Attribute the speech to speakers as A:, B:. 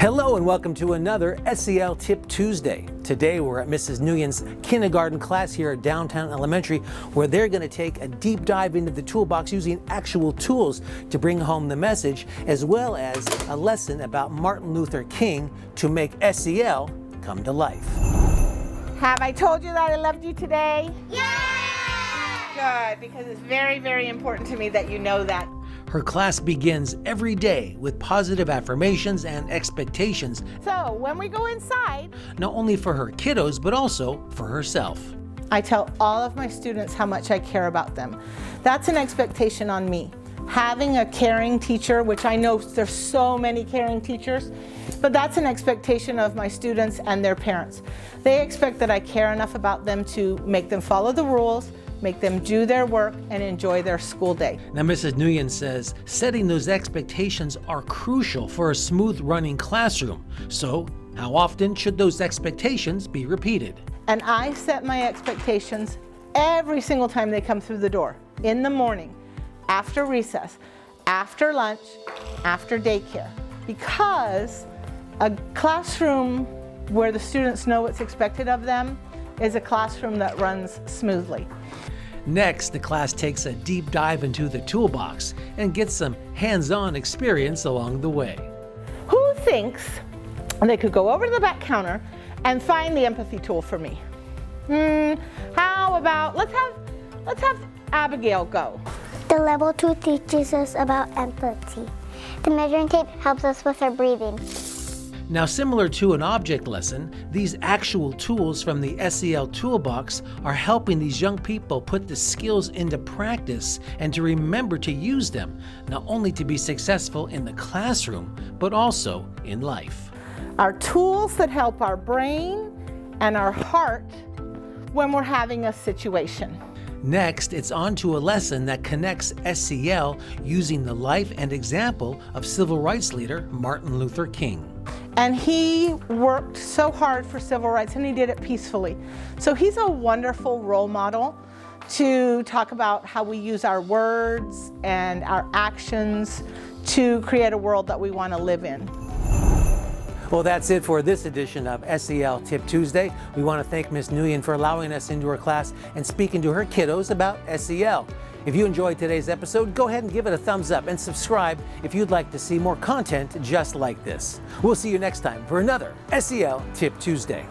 A: Hello and welcome to another SEL Tip Tuesday. Today we're at Mrs. Nguyen's kindergarten class here at Downtown Elementary, where they're going to take a deep dive into the toolbox using actual tools to bring home the message, as well as a lesson about Martin Luther King to make SEL come to life.
B: Have I told you that I loved you today?
C: Yeah!
B: Good, because it's very, very important to me that you know that.
A: Her class begins every day with positive affirmations and expectations,
B: So when we go inside,
A: not only for her kiddos, but also for herself.
B: I tell all of my students how much I care about them. That's an expectation on me. Having a caring teacher, which I know there's so many caring teachers, but that's an expectation of my students and their parents. They expect that I care enough about them to make them follow the rules, make them do their work, and enjoy their school day.
A: Now, Mrs. Nguyen says setting those expectations are crucial for a smooth running classroom. So, how often should those expectations be repeated?
B: And I set my expectations every single time they come through the door. In the morning, after recess, after lunch, after daycare. Because a classroom where the students know what's expected of them is a classroom that runs smoothly.
A: Next, the class takes a deep dive into the toolbox and gets some hands-on experience along the way.
B: Who thinks they could go over to the back counter and find the empathy tool for me? How about, let's have Abigail go.
C: The level 2 teaches us about empathy. The measuring tape helps us with our breathing.
A: Now, similar to an object lesson, these actual tools from the SEL Toolbox are helping these young people put the skills into practice and to remember to use them, not only to be successful in the classroom, but also in life.
B: Our tools that help our brain and our heart when we're having a situation.
A: Next, it's on to a lesson that connects SEL using the life and example of civil rights leader Martin Luther King.
B: And he worked so hard for civil rights, and he did it peacefully. So he's a wonderful role model to talk about how we use our words and our actions to create a world that we want to live in.
A: Well, that's it for this edition of SEL Tip Tuesday. We want to thank Ms. Nguyen for allowing us into her class and speaking to her kiddos about SEL. If you enjoyed today's episode, go ahead and give it a thumbs up and subscribe if you'd like to see more content just like this. We'll see you next time for another SEL Tip Tuesday.